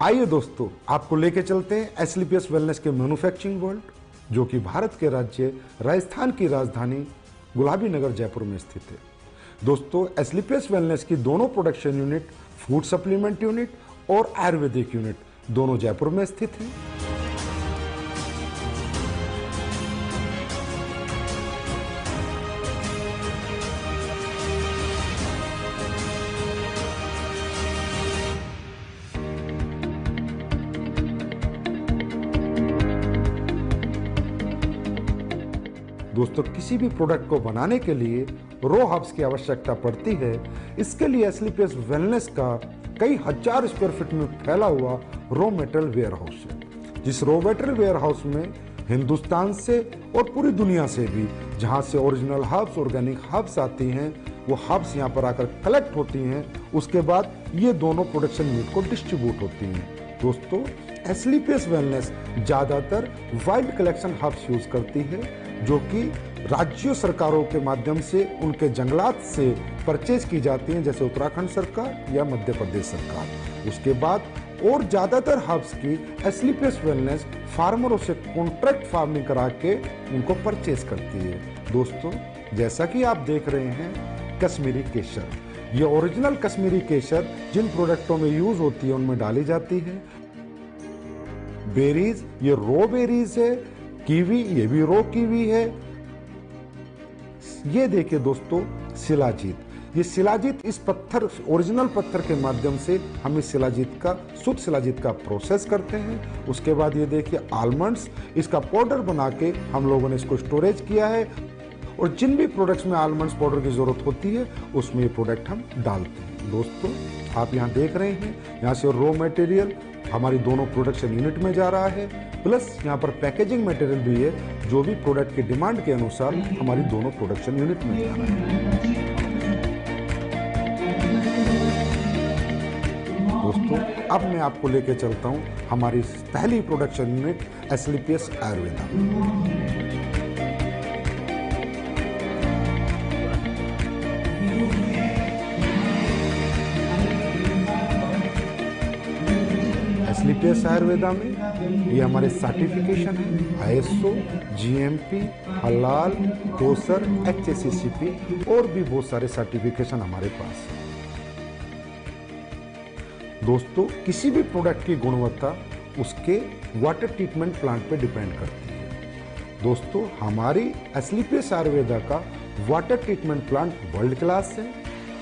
आइए दोस्तों, आपको लेके चलते हैं एसलीपीएस वेलनेस के मैन्युफैक्चरिंग वर्ल्ड, जो कि भारत के राज्य राजस्थान की राजधानी गुलाबी नगर जयपुर में स्थित है। दोस्तों, एसलीपीएस वेलनेस की दोनों production unit, food supplement unit और आयुर्वेदिक यूनिट दोनों जयपुर में स्थित हैं। दोस्तों, किसी भी प्रोडक्ट को बनाने के लिए रो हब्स की आवश्यकता पड़ती है। इसके लिए एसलीपीएस वेलनेस का कई हजार स्क्वायर फीट में फैला हुआ रो मटेरियल वेयर हाउस है। जिस रो मटेरियल वेयर हाउस में हिंदुस्तान से और पूरी दुनिया से भी जहां से ओरिजिनल हर्ब्स, ऑर्गेनिक हर्ब्स आती हैं, वो हर्ब्स यहाँ पर आकर कलेक्ट होती हैं। उसके बाद ये दोनों प्रोडक्शन यूनिट को डिस्ट्रीब्यूट होती हैं। दोस्तों, एसलीपीएस वेलनेस ज्यादातर वाइल्ड कलेक्शन हर्ब्स यूज करती है, जो कि राज्य सरकारों के माध्यम से उनके जंगलात से परचेज की जाती हैं, जैसे उत्तराखंड सरकार या मध्य प्रदेश सरकार। उसके बाद और ज्यादातर हर्ब्स की एसलीपीएस वेलनेस फार्मरों से कॉन्ट्रैक्ट फार्मिंग करा के उनको परचेज करती है। दोस्तों, जैसा कि आप देख रहे हैं, कश्मीरी केसर, ये ओरिजिनल कश्मीरी केसर जिन प्रोडक्टों में यूज होती है उनमें डाली जाती है। बेरीज, ये रो बेरीज है। कीवी, ये भी रो कीवी है। ये देखिए दोस्तों, शिलाजीत, ये शिलाजीत इस पत्थर, ओरिजिनल पत्थर के माध्यम से हम इस शिलाजीत का, शुद्ध शिलाजीत का प्रोसेस करते हैं। उसके बाद ये देखिए आलमंड्स, इसका पाउडर बना के हम लोगों ने इसको स्टोरेज किया है, और जिन भी प्रोडक्ट्स में आलमंड्स पाउडर की जरूरत होती है उसमें ये प्रोडक्ट हम डालते हैं। दोस्तों, आप यहाँ देख रहे हैं, यहाँ से रॉ मटेरियल हमारी दोनों प्रोडक्शन यूनिट में जा रहा है, प्लस यहाँ पर पैकेजिंग मटेरियल भी है, जो भी प्रोडक्ट की डिमांड के अनुसार हमारी दोनों प्रोडक्शन यूनिट में जा रहा है। दोस्तों, अब मैं आपको लेके चलता हूँ हमारी पहली प्रोडक्शन यूनिट एसलीपीएस आयुर्वेदा। एसलीपीएस आयुर्वेदा में ये हमारे सर्टिफिकेशन है, आईएसओ, जीएमपी, हलाल, कोसर, एचएसीसीपी और भी बहुत सारे सर्टिफिकेशन हमारे पास है। दोस्तों, किसी भी प्रोडक्ट की गुणवत्ता उसके वाटर ट्रीटमेंट प्लांट पे डिपेंड करती है। दोस्तों, हमारी एसलीपीएस आयुर्वेदा का water treatment plant world class है।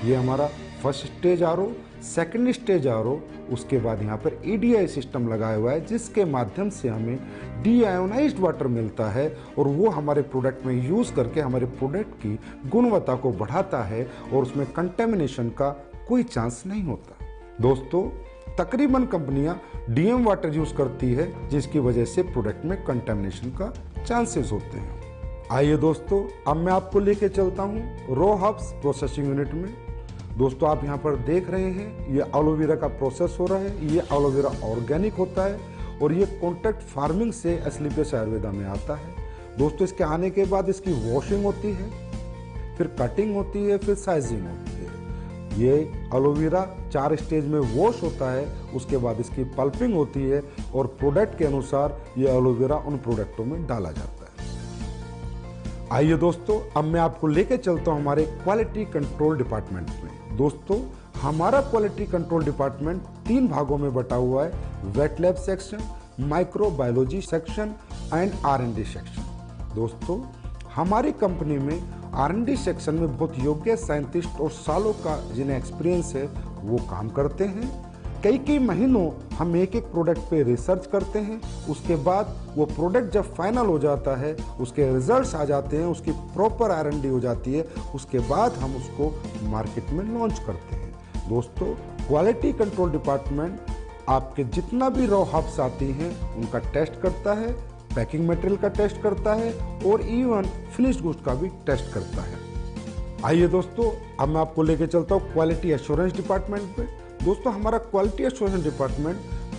ये हमारा first stage RO, second stage RO, उसके बाद यहाँ पर ईडीआई सिस्टम लगाया हुआ है, जिसके माध्यम से हमें डीआयोनाइज्ड वाटर मिलता है, और वो हमारे प्रोडक्ट में यूज करके हमारे प्रोडक्ट की गुणवत्ता को बढ़ाता है, और उसमें कंटेमिनेशन का कोई चांस नहीं होता। दोस्तों, तकरीबन कंपनियां डीएम वाटर यूज करती है, जिसकी वजह से प्रोडक्ट में कंटेमिनेशन का चांसेस होते हैं। आइए दोस्तों, अब मैं आपको लेके चलता हूँ रो हब्स प्रोसेसिंग यूनिट में। दोस्तों, आप यहाँ पर देख रहे हैं, ये एलोवेरा का प्रोसेस हो रहा है। ये एलोवेरा ऑर्गेनिक होता है, और ये कॉन्ट्रैक्ट फार्मिंग से एसलीपीएस आयुर्वेदा में आता है। दोस्तों, इसके आने के बाद इसकी वॉशिंग होती है, फिर कटिंग होती है, फिर साइजिंग होती है। ये एलोवेरा 4 स्टेज में वॉश होता है, उसके बाद इसकी पल्पिंग होती है, और प्रोडक्ट के अनुसार ये एलोवेरा उन प्रोडक्टों में डाला जाता है। आइए दोस्तों, अब मैं आपको लेके चलता हूं हमारे क्वालिटी कंट्रोल डिपार्टमेंट में। दोस्तों, हमारा क्वालिटी कंट्रोल डिपार्टमेंट 3 भागों में बटा हुआ है, wet lab section, microbiology section and R&D section. दोस्तों, हमारी कंपनी में R&D सेक्शन में बहुत योग्य साइंटिस्ट और सालों का जिन्हें एक्सपीरियंस है वो काम करते हैं। कई महीनों हम एक प्रोडक्ट पे रिसर्च करते हैं। उसके बाद वो प्रोडक्ट जब फाइनल हो जाता है, उसके रिजल्ट्स आ जाते हैं, उसकी प्रॉपर R&D हो जाती है, उसके बाद हम उसको मार्केट में लॉन्च करते हैं। दोस्तों, क्वालिटी कंट्रोल डिपार्टमेंट आपके जितना भी रॉ हब्स आती हैं उनका टेस्ट करता है, पैकिंग मटेरियल का टेस्ट करता है, और इवन फिनिश्ड गुड्स का भी टेस्ट करता है। आइए दोस्तों, अब मैं आपको लेके चलता हूँ क्वालिटी एश्योरेंस डिपार्टमेंट पे। दोस्तों, हमारा क्वालिटी एश्योरेंस डिपार्टमेंट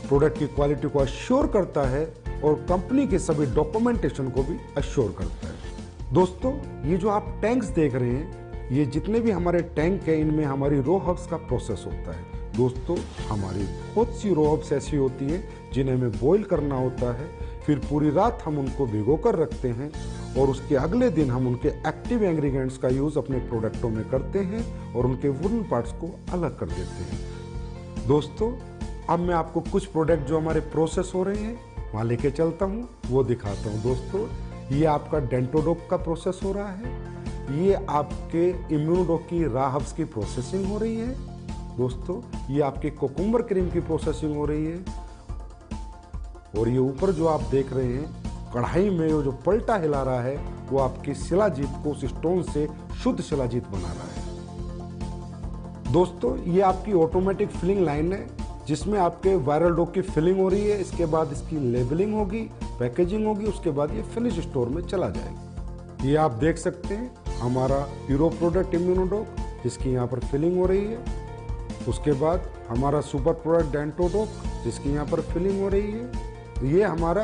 प्रोडक्ट की क्वालिटी को अश्योर करता है, और कंपनी के सभी डॉक्यूमेंटेशन को भी अश्योर करता है। दोस्तों, ये जो आप टैंक्स देख रहे हैं, ये जितने भी हमारे टैंक है, इनमें हमारी रो हब्स का प्रोसेस होता है। दोस्तों हमारी बहुत सी रॉ हर्ब्स ऐसी होती हैं जिन्हें हमें बॉईल करना होता है, फिर पूरी रात हम उनको भिगो कर रखते हैं और उसके अगले दिन हम उनके एक्टिव इंग्रेडिएंट्स का यूज अपने प्रोडक्टों में करते हैं और उनके वुडन पार्ट्स को अलग कर देते हैं। दोस्तों अब मैं आपको कुछ प्रोडक्ट जो हमारे प्रोसेस हो रहे हैं वहाँ लेके चलता हूँ, वो दिखाता हूँ। दोस्तों ये आपका डेंटोडोक का प्रोसेस हो रहा है, ये आपके इम्यूनोडोक की रॉ हर्ब्स की प्रोसेसिंग हो रही है। दोस्तों ये आपके कोकुम्बर क्रीम की प्रोसेसिंग हो रही है और ये ऊपर जो आप देख रहे हैं कढ़ाई में जो पलटा हिला रहा है वो आपकी शिलाजीत को उस स्टोन से शुद्ध शिलाजीत बना रहा है। दोस्तों ये आपकी ऑटोमेटिक फिलिंग लाइन है जिसमें आपके वायरल डोक की फिलिंग हो रही है, इसके बाद इसकी लेबलिंग होगी, पैकेजिंग होगी, उसके बाद ये फिनिश स्टोर में चला जाएगा। ये आप देख सकते हैं हमारा हीरो प्रोडक्ट इम्यूनोडोक जिसकी यहाँ पर फिलिंग हो रही है, उसके बाद हमारा सुपर प्रोडक्ट डेंटोडोक जिसकी यहाँ पर फिलिंग हो रही है। ये हमारा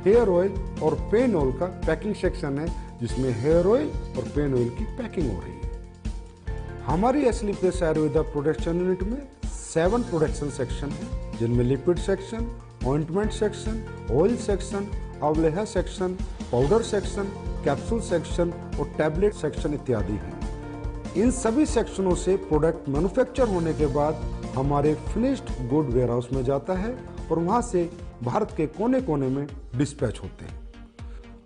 हेयर ऑयल और पेन ऑयल का पैकिंग सेक्शन है जिसमें हेयर ऑयल और पेन ऑयल की पैकिंग हो रही है। हमारी एस्लीपियस आयुर्वेदा प्रोडक्शन यूनिट में 7 प्रोडक्शन सेक्शन है जिनमें liquid section, ointment section, oil section, अवलेहा section, powder section, capsule section और टैबलेट सेक्शन इत्यादि हैं। इन सभी सेक्शनों से प्रोडक्ट मैन्युफैक्चर होने के बाद हमारे फिनिश्ड गुड वेयरहाउस में जाता है और वहां से भारत के कोने कोने में डिस्पैच होते हैं।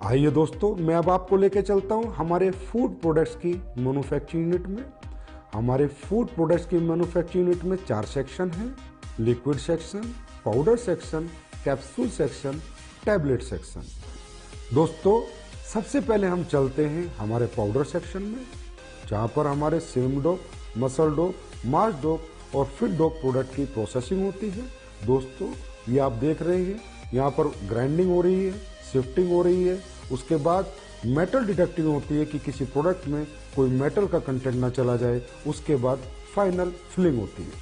आइए दोस्तों मैं अब आपको लेके चलता हूं हमारे फूड प्रोडक्ट्स की मैन्युफैक्चरिंग यूनिट में। हमारे फूड प्रोडक्ट्स की मैन्युफैक्चरिंग यूनिट में 4 सेक्शन हैं, liquid section, powder section, capsule section, tablet section. दोस्तों सबसे पहले हम चलते हैं हमारे पाउडर सेक्शन में जहाँ पर हमारे सिम डोप, मसल डोप, मार्च डोप और फिट डोप प्रोडक्ट की प्रोसेसिंग होती है। दोस्तों ये आप देख रहे हैं यहाँ पर ग्राइंडिंग हो रही है, शिफ्टिंग हो रही है, उसके बाद मेटल डिटेक्टिंग होती है कि किसी प्रोडक्ट में कोई मेटल का कंटेंट ना चला जाए, उसके बाद फाइनल फिलिंग होती है।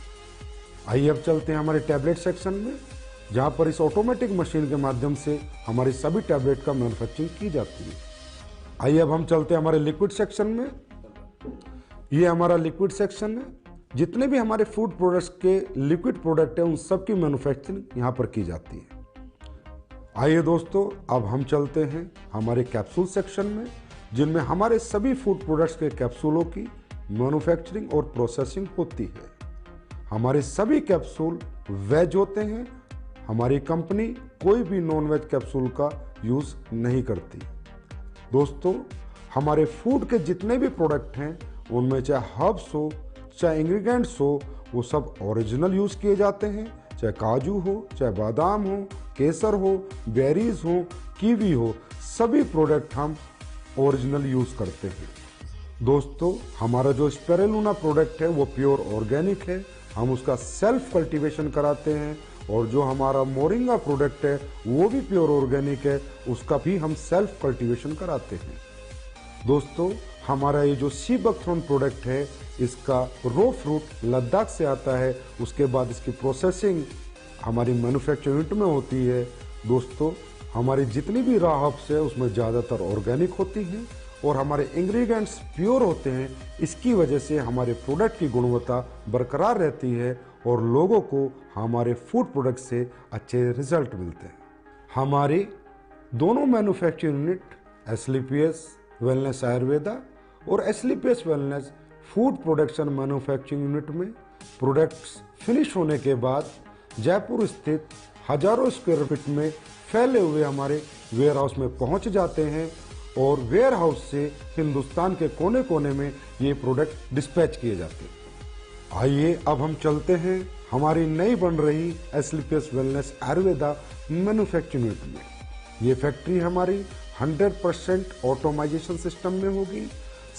आइए अब चलते हैं हमारे टैबलेट सेक्शन में जहाँ पर इस ऑटोमेटिक मशीन के माध्यम से हमारी सभी टैबलेट का मैन्युफैक्चरिंग की जाती है। आइए अब हम चलते हैं हमारे लिक्विड सेक्शन में। ये हमारा लिक्विड सेक्शन है, जितने भी हमारे फूड प्रोडक्ट्स के लिक्विड प्रोडक्ट हैं उन सब की मैन्युफैक्चरिंग यहाँ पर की जाती है। आइए दोस्तों अब हम चलते हैं हमारे कैप्सूल सेक्शन में जिनमें हमारे सभी फूड प्रोडक्ट्स के कैप्सूलों की मैन्युफैक्चरिंग और प्रोसेसिंग होती है। हमारे सभी कैप्सूल वेज होते हैं, हमारी कंपनी कोई भी नॉन वेज कैप्सूल का यूज नहीं करती। दोस्तों हमारे फूड के जितने भी प्रोडक्ट हैं उनमें चाहे हर्ब्स हो चाहे इंग्रेडिएंट्स हो वो सब ओरिजिनल यूज किए जाते हैं, चाहे काजू हो, चाहे बादाम हो, केसर हो, बेरीज हो, कीवी हो, सभी प्रोडक्ट हम ओरिजिनल यूज करते हैं। दोस्तों हमारा जो स्पिरुलिना प्रोडक्ट है वो प्योर ऑर्गेनिक है, हम उसका सेल्फ कल्टीवेशन कराते हैं और जो हमारा मोरिंगा प्रोडक्ट है वो भी प्योर ऑर्गेनिक है, उसका भी हम सेल्फ कल्टीवेशन कराते हैं। दोस्तों हमारा ये जो सी बकथ्रोन प्रोडक्ट है इसका रो फ्रूट लद्दाख से आता है, उसके बाद इसकी प्रोसेसिंग हमारी मैन्युफैक्चरिंग यूनिट में होती है। दोस्तों हमारी जितनी भी रॉ हर्ब्स है उसमें ज़्यादातर ऑर्गेनिक होती हैं और हमारे इंग्रेडिएंट्स प्योर होते हैं, इसकी वजह से हमारे प्रोडक्ट की गुणवत्ता बरकरार रहती है और लोगों को हमारे फूड प्रोडक्ट से अच्छे रिजल्ट मिलते हैं। हमारी दोनों manufacturing unit Asclepius wellness Ayurveda और Asclepius wellness food production manufacturing unit में प्रोडक्ट्स फिनिश होने के बाद जयपुर स्थित हजारों स्क्वायर फीट में फैले हुए हमारे वेयर हाउस में पहुंच जाते हैं और वेयर हाउस से हिंदुस्तान के कोने कोने में ये प्रोडक्ट डिस्पैच किए जाते हैं। आइए अब हम चलते हैं हमारी नई बन रही एस्लीपियस वेलनेस आयुर्वेदा मैन्युफैक्चरिंग यूनिट में। ये फैक्ट्री हमारी 100% ऑटोमाइजेशन सिस्टम में होगी,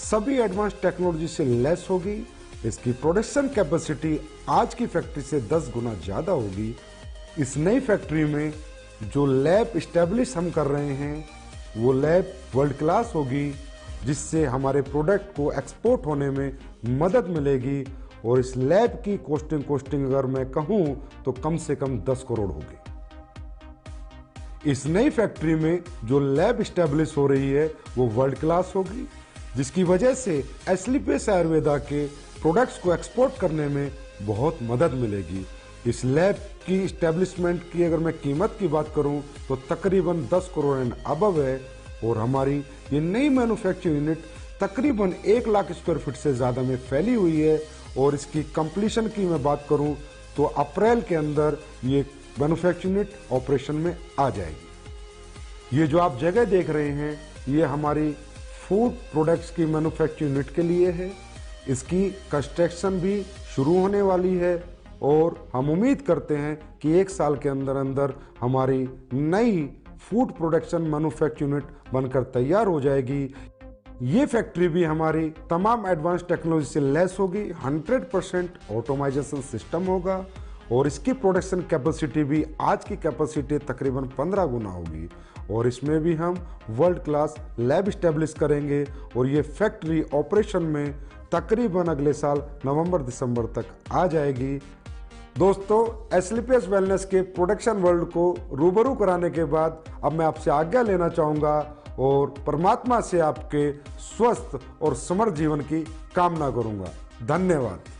सभी एडवांस टेक्नोलॉजी से लेस होगी। इसकी प्रोडक्शन कैपेसिटी आज की फैक्ट्री से 10 गुना ज़्यादा होगी। इस नई फैक्ट्री में जो लैब इस्टेब्लिश हम कर रहे हैं वो लैब वर्ल्ड क्लास होगी, जिससे हमारे प्रोडक्ट को एक्सपोर्ट होने में मदद मिलेगी और इस लैब की कॉस्टिंग अगर मैं कहूँ तो कम से कम 10 करोड़ होगी। इस नई फैक्ट्री में जो लैब इस्टेब्लिश हो रही है वो वर्ल्ड क्लास होगी, जिसकी वजह से एस्लीपियस आयुर्वेदा के प्रोडक्ट्स को एक्सपोर्ट करने में बहुत मदद मिलेगी। इस लैब की इस्टेब्लिशमेंट की अगर मैं कीमत की बात करूं तो तकरीबन 10 करोड़ एंड अबव है, और हमारी ये नई मैन्युफैक्चरिंग यूनिट तकरीबन 1 लाख स्क्वायर फीट से ज़्यादा में फैली हुई है, और इसकी कंप्लीशन की मैं बात करूं तो अप्रैल के अंदर ये मैन्युफैक्चरिंग यूनिट ऑपरेशन में आ जाएगी। ये जो आप जगह देख रहे हैं ये हमारी फूड प्रोडक्ट्स की मैन्युफैक्चरिंग यूनिट के लिए है। इसकी कंस्ट्रक्शन भी शुरू होने वाली है, और हम उम्मीद करते हैं कि 1 साल के अंदर अंदर हमारी नई फूड प्रोडक्शन मैन्युफैक्चरिंग यूनिट बनकर तैयार हो जाएगी। ये फैक्ट्री भी हमारी तमाम एडवांस टेक्नोलॉजी से लैस होगी, 100% ऑटोमाइजेशन सिस्टम होगा, और इसकी प्रोडक्शन कैपेसिटी भी आज की कैपेसिटी तकरीबन 15 गुना होगी, और इसमें भी हम वर्ल्ड क्लास लैब इस्टेब्लिश करेंगे, और ये फैक्ट्री ऑपरेशन में तकरीबन अगले साल नवंबर-दिसंबर तक आ जाएगी। दोस्तों, एस्लीपियस वेलनेस के प्रोडक्शन वर्ल्ड को रूबरू कराने के बाद अब मैं आपसे आज्ञा लेना चाहूँगा, और परमात्मा से आपके स्वस्थ और समृद्ध जीवन की कामना करूँगा। धन्यवाद।